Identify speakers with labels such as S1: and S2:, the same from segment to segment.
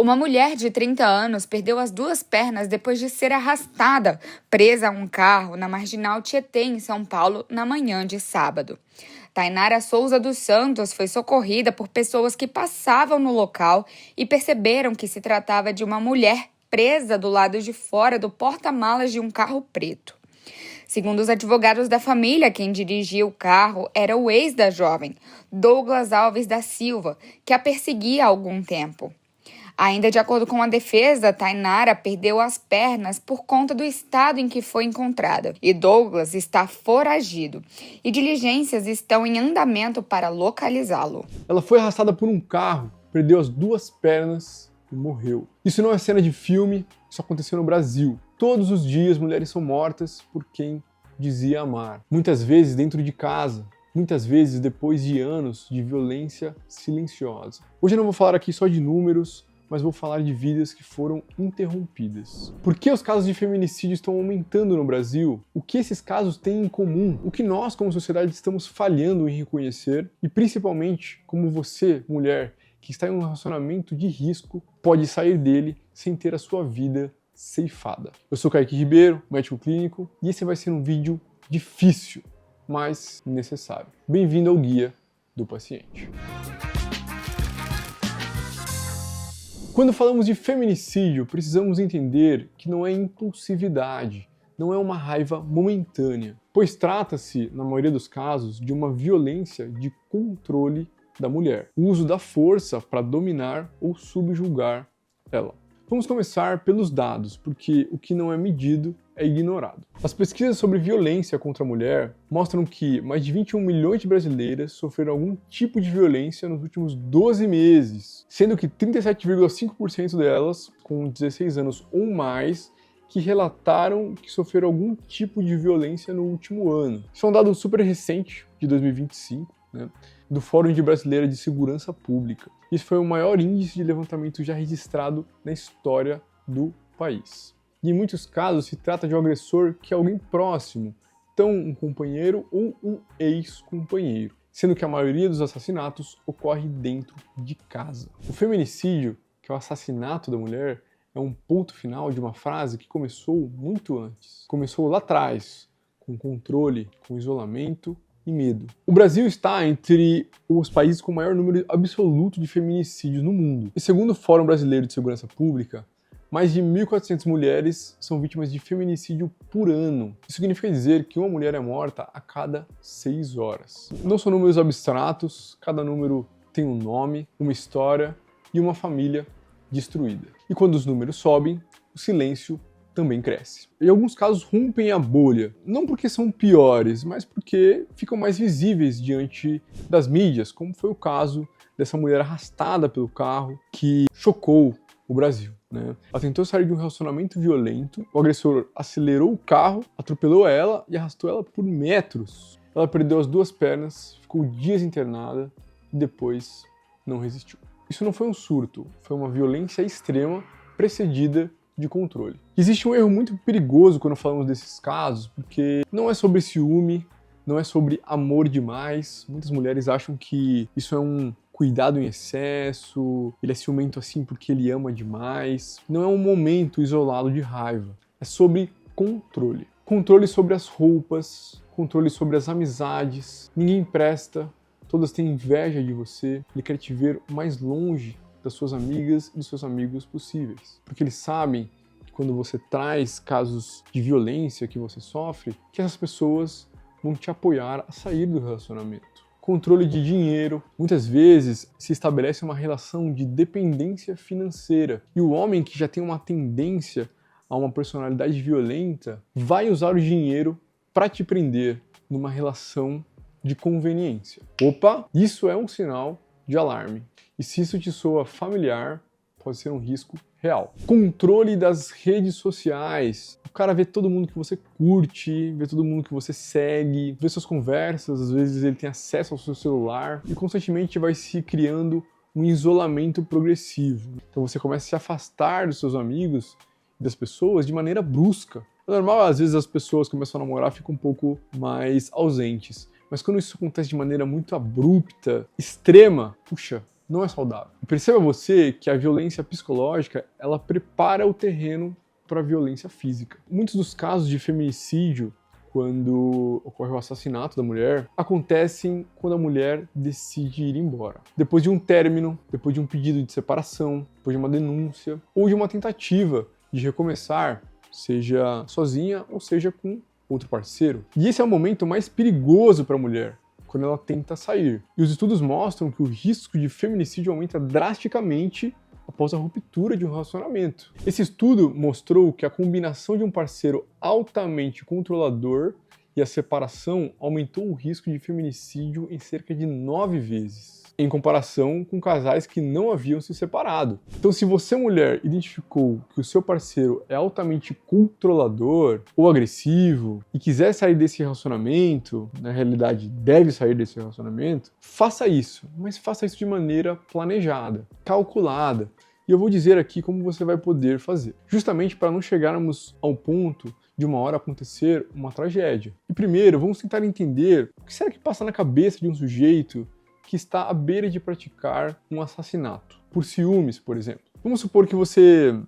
S1: Uma mulher de 30 anos perdeu as 2 pernas depois de ser arrastada, presa a um carro na Marginal Tietê, em São Paulo, na manhã de sábado. Tainara Souza dos Santos foi socorrida por pessoas que passavam no local e perceberam que se tratava de uma mulher presa do lado de fora do porta-malas de um carro preto. Segundo os advogados da família, quem dirigia o carro era o ex da jovem, Douglas Alves da Silva, que a perseguia há algum tempo. Ainda de acordo com a defesa, Tainara perdeu as pernas por conta do estado em que foi encontrada. E Douglas está foragido. E diligências estão em andamento para localizá-lo.
S2: Ela foi arrastada por um carro, perdeu as 2 pernas e morreu. Isso não é cena de filme, isso aconteceu no Brasil. Todos os dias mulheres são mortas por quem dizia amar. Muitas vezes dentro de casa. Muitas vezes depois de anos de violência silenciosa. Hoje eu não vou falar aqui só de números, mas vou falar de vidas que foram interrompidas. Por que os casos de feminicídio estão aumentando no Brasil? O que esses casos têm em comum? O que nós, como sociedade, estamos falhando em reconhecer? E principalmente, como você, mulher, que está em um relacionamento de risco, pode sair dele sem ter a sua vida ceifada. Eu sou Kaique Ribeiro, médico clínico, e esse vai ser um vídeo difícil, mas necessário. Bem-vindo ao Guia do Paciente. Quando falamos de feminicídio, precisamos entender que não é impulsividade, não é uma raiva momentânea, pois trata-se, na maioria dos casos, de uma violência de controle da mulher, o uso da força para dominar ou subjugar ela. Vamos começar pelos dados, porque o que não é medido é ignorado. As pesquisas sobre violência contra a mulher mostram que mais de 21 milhões de brasileiras sofreram algum tipo de violência nos últimos 12 meses, sendo que 37,5% delas, com 16 anos ou mais, que relataram que sofreram algum tipo de violência no último ano. Isso é um dado super recente, de 2025, do Fórum de Brasileira de Segurança Pública. Isso foi o maior índice de levantamento já registrado na história do país. E em muitos casos se trata de um agressor que é alguém próximo, então um companheiro ou um ex-companheiro, sendo que a maioria dos assassinatos ocorre dentro de casa. O feminicídio, que é o assassinato da mulher, é um ponto final de uma frase que começou muito antes. Começou lá atrás, com controle, com isolamento e medo. O Brasil está entre os países com o maior número absoluto de feminicídios no mundo. E segundo o Fórum Brasileiro de Segurança Pública, mais de 1.400 mulheres são vítimas de feminicídio por ano. Isso significa dizer que uma mulher é morta a cada 6 horas. Não são números abstratos, cada número tem um nome, uma história e uma família destruída. E quando os números sobem, o silêncio também cresce. Em alguns casos rompem a bolha, não porque são piores, mas porque ficam mais visíveis diante das mídias, como foi o caso dessa mulher arrastada pelo carro que chocou o Brasil. Ela tentou sair de um relacionamento violento, o agressor acelerou o carro, atropelou ela e arrastou ela por metros. Ela perdeu as 2 pernas, ficou dias internada e depois não resistiu. Isso não foi um surto, foi uma violência extrema precedida de controle. Existe um erro muito perigoso quando falamos desses casos, porque não é sobre ciúme, não é sobre amor demais. Muitas mulheres acham que isso é um cuidado em excesso, ele é ciumento assim porque ele ama demais. Não é um momento isolado de raiva, é sobre controle. Controle sobre as roupas, controle sobre as amizades. Ninguém presta, todas têm inveja de você, ele quer te ver o mais longe das suas amigas e dos seus amigos possíveis. Porque eles sabem que quando você traz casos de violência que você sofre, que essas pessoas vão te apoiar a sair do relacionamento. Controle de dinheiro. Muitas vezes se estabelece uma relação de dependência financeira. E o homem que já tem uma tendência a uma personalidade violenta vai usar o dinheiro para te prender numa relação de conveniência. Opa, isso é um sinal de alarme. E se isso te soa familiar, pode ser um risco real. Controle das redes sociais. O cara vê todo mundo que você curte, vê todo mundo que você segue, vê suas conversas, às vezes ele tem acesso ao seu celular e constantemente vai se criando um isolamento progressivo. Então você começa a se afastar dos seus amigos e das pessoas de maneira brusca. É normal, às vezes as pessoas começam a namorar e ficam um pouco mais ausentes. Mas quando isso acontece de maneira muito abrupta, extrema, puxa, não é saudável. E perceba você que a violência psicológica, ela prepara o terreno para a violência física. Muitos dos casos de feminicídio, quando ocorre o assassinato da mulher, acontecem quando a mulher decide ir embora. Depois de um término, depois de um pedido de separação, depois de uma denúncia, ou de uma tentativa de recomeçar, seja sozinha ou seja com outro parceiro. E esse é o momento mais perigoso para a mulher, quando ela tenta sair. E os estudos mostram que o risco de feminicídio aumenta drasticamente após a ruptura de um relacionamento. Esse estudo mostrou que a combinação de um parceiro altamente controlador e a separação aumentou o risco de feminicídio em cerca de 9 vezes, em comparação com casais que não haviam se separado. Então, se você, mulher, identificou que o seu parceiro é altamente controlador ou agressivo e quiser sair desse relacionamento, na realidade deve sair desse relacionamento, faça isso, mas faça isso de maneira planejada, calculada. E eu vou dizer aqui como você vai poder fazer, justamente para não chegarmos ao ponto de uma hora acontecer uma tragédia. E primeiro, vamos tentar entender o que será que passa na cabeça de um sujeito que está à beira de praticar um assassinato, por ciúmes, por exemplo. Vamos supor que você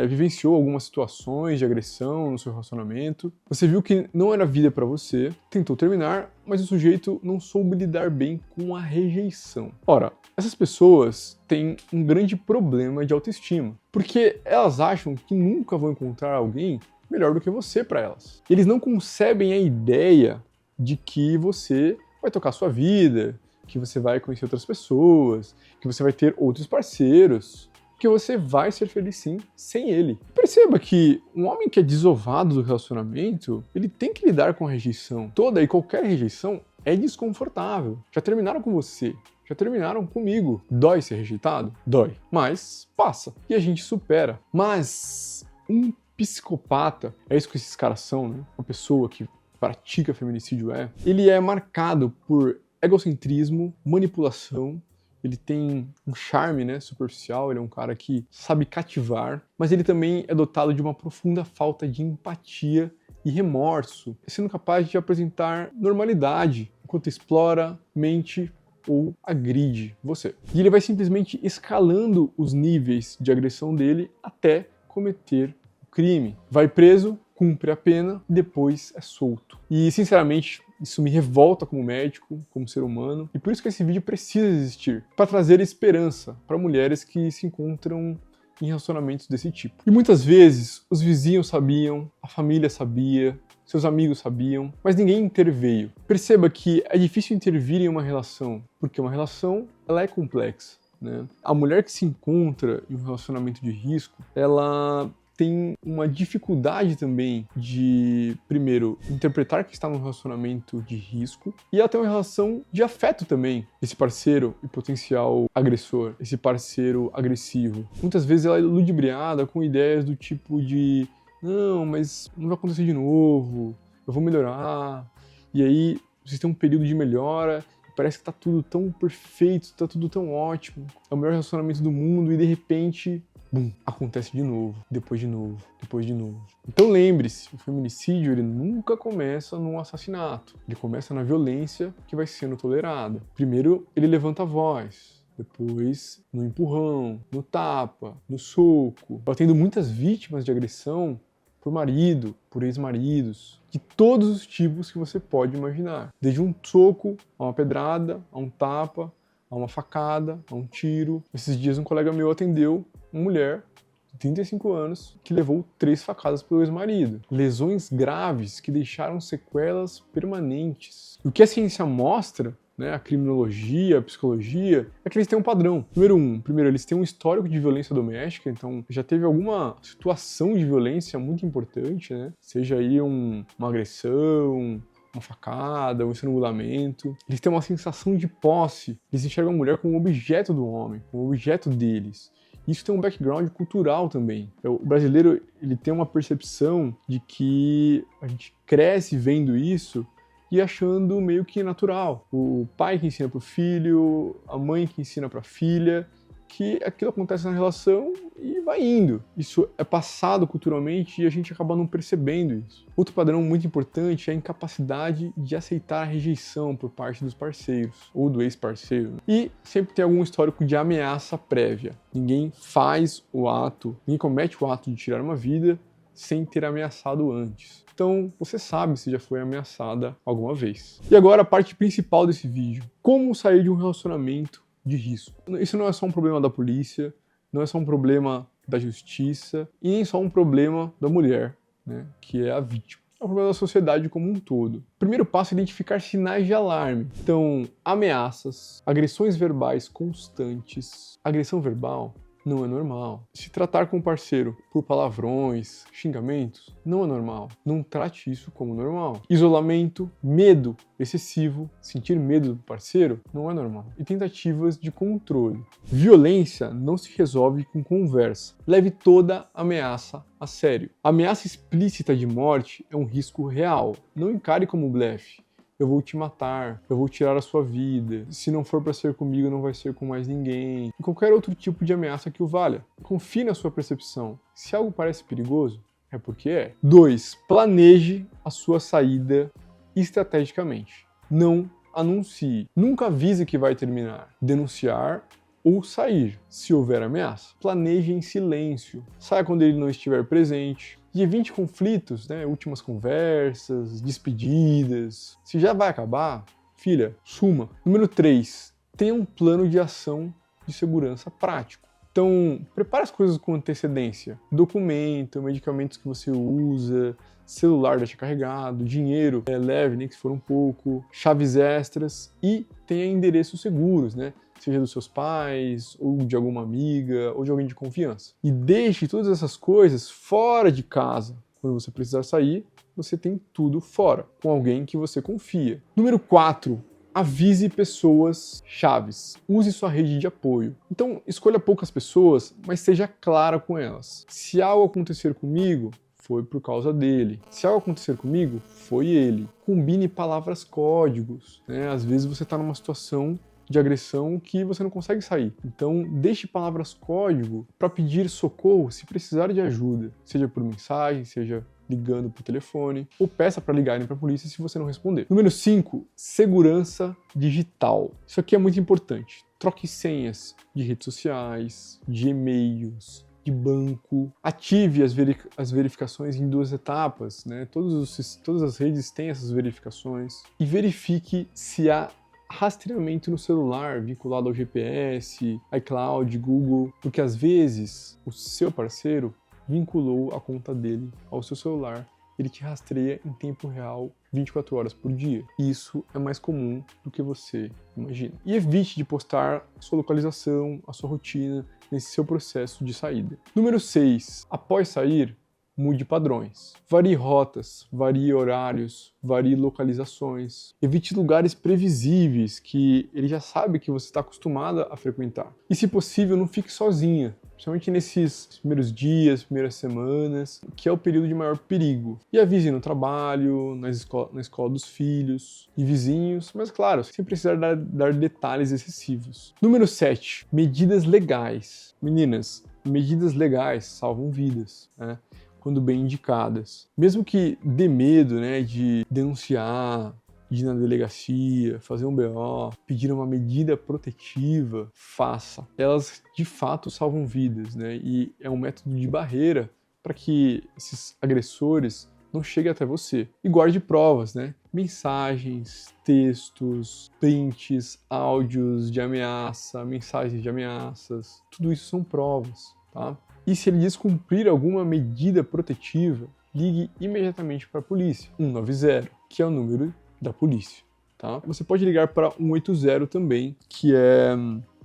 S2: vivenciou algumas situações de agressão no seu relacionamento, você viu que não era vida para você, tentou terminar, mas o sujeito não soube lidar bem com a rejeição. Ora, essas pessoas têm um grande problema de autoestima, porque elas acham que nunca vão encontrar alguém melhor do que você para elas. Eles não concebem a ideia de que você vai tocar sua vida, que você vai conhecer outras pessoas, que você vai ter outros parceiros, que você vai ser feliz sim, sem ele. Perceba que um homem que é desovado do relacionamento, ele tem que lidar com a rejeição. Toda e qualquer rejeição é desconfortável. Já terminaram com você, já terminaram comigo. Dói ser rejeitado? Dói. Mas passa. E a gente supera. Mas um psicopata, é isso que esses caras são, né? Uma pessoa que pratica feminicídio ele é marcado por egocentrismo, manipulação, ele tem um charme, né, superficial, ele é um cara que sabe cativar, mas ele também é dotado de uma profunda falta de empatia e remorso, sendo capaz de apresentar normalidade, enquanto explora, mente ou agride você. E ele vai simplesmente escalando os níveis de agressão dele até cometer o crime. Vai preso, cumpre a pena e depois é solto. E, sinceramente, isso me revolta como médico, como ser humano, e por isso que esse vídeo precisa existir, para trazer esperança para mulheres que se encontram em relacionamentos desse tipo. E muitas vezes os vizinhos sabiam, a família sabia, seus amigos sabiam, mas ninguém interveio. Perceba que é difícil intervir em uma relação, porque uma relação ela é complexa, né? A mulher que se encontra em um relacionamento de risco, ela tem uma dificuldade também de, primeiro, interpretar que está num relacionamento de risco, e ela tem uma relação de afeto também. Esse parceiro e potencial agressor, esse parceiro agressivo. Muitas vezes ela é ludibriada com ideias do tipo de não, mas não vai acontecer de novo, eu vou melhorar. E aí vocês têm um período de melhora, parece que tá tudo tão perfeito, tá tudo tão ótimo, é o melhor relacionamento do mundo, e de repente bum, acontece de novo, depois de novo, depois de novo. Então lembre-se, o feminicídio ele nunca começa num assassinato, ele começa na violência que vai sendo tolerada. Primeiro ele levanta a voz, depois no empurrão, no tapa, no soco. Eu atendo muitas vítimas de agressão por marido, por ex-maridos, de todos os tipos que você pode imaginar. Desde um soco, a uma pedrada, a um tapa, a uma facada, a um tiro. Esses dias um colega meu atendeu uma mulher de 35 anos que levou 3 facadas pelo ex-marido. Lesões graves que deixaram sequelas permanentes. E o que a ciência mostra, né, a criminologia, a psicologia, é que eles têm um padrão. Primeiro, eles têm um histórico de violência doméstica, então já teve alguma situação de violência muito importante, né? Seja aí uma agressão, uma facada, um estrangulamento. Eles têm uma sensação de posse. Eles enxergam a mulher como um objeto do homem, como um objeto deles. Isso tem um background cultural também. O brasileiro ele tem uma percepção de que a gente cresce vendo isso e achando meio que natural. O pai que ensina para o filho, a mãe que ensina para a filha, que aquilo acontece na relação e vai indo. Isso é passado culturalmente e a gente acaba não percebendo isso. Outro padrão muito importante é a incapacidade de aceitar a rejeição por parte dos parceiros ou do ex-parceiro. E sempre tem algum histórico de ameaça prévia. Ninguém faz o ato, ninguém comete o ato de tirar uma vida sem ter ameaçado antes. Então, você sabe se já foi ameaçada alguma vez. E agora a parte principal desse vídeo. Como sair de um relacionamento de risco. Isso não é só um problema da polícia, não é só um problema da justiça e nem só um problema da mulher, né, que é a vítima. É um problema da sociedade como um todo. O primeiro passo é identificar sinais de alarme. Então, ameaças, agressões verbais constantes. Agressão verbal não é normal. Se tratar com o parceiro por palavrões, xingamentos, não é normal. Não trate isso como normal. Isolamento, medo excessivo, sentir medo do parceiro, não é normal. E tentativas de controle. Violência não se resolve com conversa. Leve toda ameaça a sério. A ameaça explícita de morte é um risco real. Não encare como blefe. Eu vou te matar, eu vou tirar a sua vida, se não for para ser comigo, não vai ser com mais ninguém. E qualquer outro tipo de ameaça que o valha. Confie na sua percepção. Se algo parece perigoso, é porque é. 2. Planeje a sua saída estrategicamente. Não anuncie. Nunca avise que vai terminar. Denunciar ou sair, se houver ameaça. Planeje em silêncio. Saia quando ele não estiver presente. E evite conflitos, né? Últimas conversas, despedidas. Se já vai acabar, filha, suma. Número 3. Tenha um plano de ação de segurança prático. Então, prepare as coisas com antecedência. Documento, medicamentos que você usa, celular deixa carregado, dinheiro leve, nem que se for um pouco, chaves extras e tenha endereços seguros, né? Seja dos seus pais, ou de alguma amiga, ou de alguém de confiança. E deixe todas essas coisas fora de casa. Quando você precisar sair, você tem tudo fora, com alguém que você confia. Número 4. Avise pessoas chaves. Use sua rede de apoio. Então, escolha poucas pessoas, mas seja clara com elas. Se algo acontecer comigo, foi por causa dele. Se algo acontecer comigo, foi ele. Combine palavras códigos, né? Às vezes você está numa situação de agressão que você não consegue sair. Então, deixe palavras código para pedir socorro se precisar de ajuda, seja por mensagem, seja ligando por telefone, ou peça para ligarem para a polícia se você não responder. Número 5, segurança digital. Isso aqui é muito importante. Troque senhas de redes sociais, de e-mails, de banco. Ative as verificações em 2 etapas, né? Todas as redes têm essas verificações. E verifique se há rastreamento no celular vinculado ao GPS, iCloud, Google, porque às vezes o seu parceiro vinculou a conta dele ao seu celular. Ele te rastreia em tempo real 24 horas por dia. Isso é mais comum do que você imagina. E evite de postar a sua localização, a sua rotina nesse seu processo de saída. Número 6. Após sair, mude padrões. Varie rotas, varie horários, varie localizações. Evite lugares previsíveis que ele já sabe que você está acostumada a frequentar. E, se possível, não fique sozinha, principalmente nesses primeiros dias, primeiras semanas, que é o período de maior perigo. E avise no trabalho, na escola dos filhos e vizinhos, mas claro, sem precisar dar detalhes excessivos. Número 7. Medidas legais. Meninas, medidas legais salvam vidas, né? Quando bem indicadas. Mesmo que dê medo, né, de denunciar, de ir na delegacia, fazer um BO, pedir uma medida protetiva, faça. Elas, de fato, salvam vidas, né, e é um método de barreira para que esses agressores não cheguem até você. E guarde provas, né, mensagens, textos, prints, áudios de ameaça, mensagens de ameaças, tudo isso são provas, tá? E se ele descumprir alguma medida protetiva, ligue imediatamente para a polícia, 190, que é o número da polícia, tá? Você pode ligar para 180 também, que é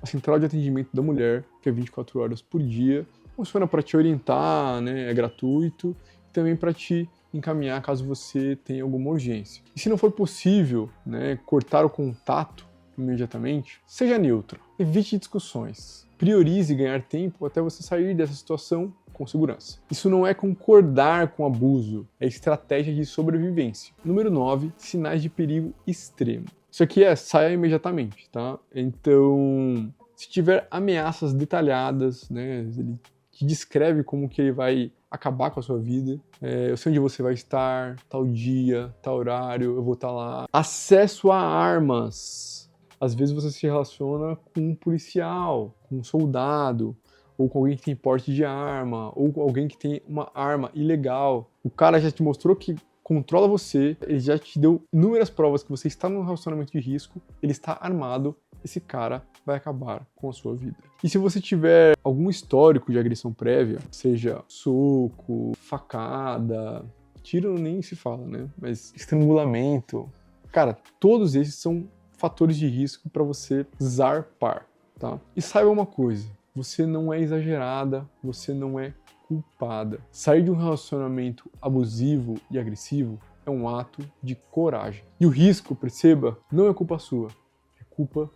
S2: a central de atendimento da mulher, que é 24 horas por dia. Funciona para te orientar, né? É gratuito, e também para te encaminhar caso você tenha alguma urgência. E se não for possível, né, cortar o contato imediatamente, seja neutro, evite discussões. Priorize ganhar tempo até você sair dessa situação com segurança. Isso não é concordar com abuso, é estratégia de sobrevivência. Número 9, sinais de perigo extremo. Isso aqui saia imediatamente, tá? Então, se tiver ameaças detalhadas, né, ele que descreve como que ele vai acabar com a sua vida. Eu sei onde você vai estar, tal dia, tal horário, eu vou estar lá. Acesso a armas. Às vezes você se relaciona com um policial, com um soldado, ou com alguém que tem porte de arma, ou com alguém que tem uma arma ilegal. O cara já te mostrou que controla você, ele já te deu inúmeras provas que você está num relacionamento de risco, ele está armado, esse cara vai acabar com a sua vida. E se você tiver algum histórico de agressão prévia, seja soco, facada, tiro nem se fala, né? Mas estrangulamento, cara, todos esses são fatores de risco para você zarpar, tá? E saiba uma coisa, você não é exagerada, você não é culpada. Sair de um relacionamento abusivo e agressivo é um ato de coragem. E o risco, perceba, não é culpa sua, é culpa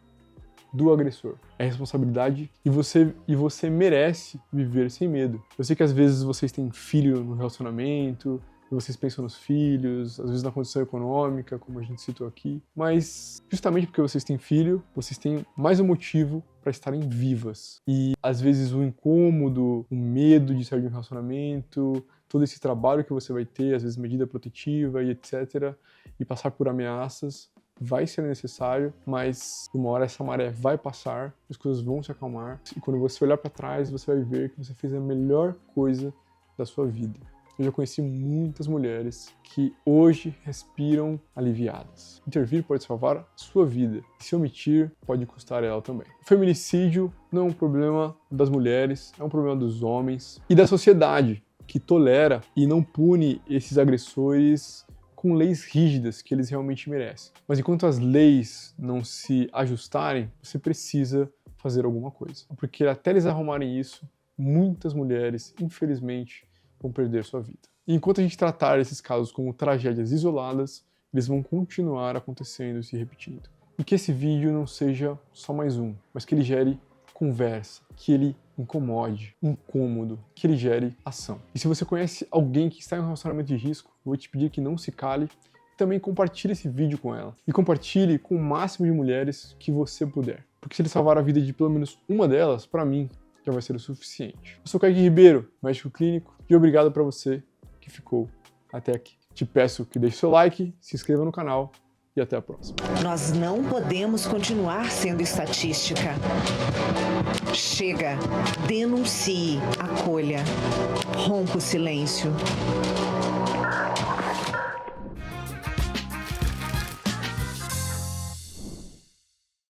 S2: do agressor. É responsabilidade e você merece viver sem medo. Eu sei que às vezes vocês têm filho no relacionamento, vocês pensam nos filhos, às vezes na condição econômica, como a gente citou aqui, mas justamente porque vocês têm filho, vocês têm mais um motivo para estarem vivas. E às vezes o incômodo, o medo de sair de um relacionamento, todo esse trabalho que você vai ter, às vezes medida protetiva e etc, e passar por ameaças, vai ser necessário, mas uma hora essa maré vai passar, as coisas vão se acalmar, e quando você olhar para trás, você vai ver que você fez a melhor coisa da sua vida. Eu já conheci muitas mulheres que hoje respiram aliviadas. Intervir pode salvar a sua vida. E se omitir, pode custar ela também. O feminicídio não é um problema das mulheres, é um problema dos homens e da sociedade, que tolera e não pune esses agressores com leis rígidas que eles realmente merecem. Mas enquanto as leis não se ajustarem, você precisa fazer alguma coisa. Porque até eles arrumarem isso, muitas mulheres, infelizmente, vão perder sua vida. E enquanto a gente tratar esses casos como tragédias isoladas, eles vão continuar acontecendo e se repetindo. E que esse vídeo não seja só mais um, mas que ele gere conversa, que ele incomode, incômodo, que ele gere ação. E se você conhece alguém que está em um relacionamento de risco, eu vou te pedir que não se cale e também compartilhe esse vídeo com ela. E compartilhe com o máximo de mulheres que você puder. Porque se ele salvar a vida de pelo menos uma delas, para mim, já vai ser o suficiente. Eu sou Kaique Ribeiro, médico clínico, e obrigado para você que ficou até aqui. Te peço que deixe seu like, se inscreva no canal e até a próxima.
S3: Nós não podemos continuar sendo estatística. Chega, denuncie, acolha, rompa o silêncio.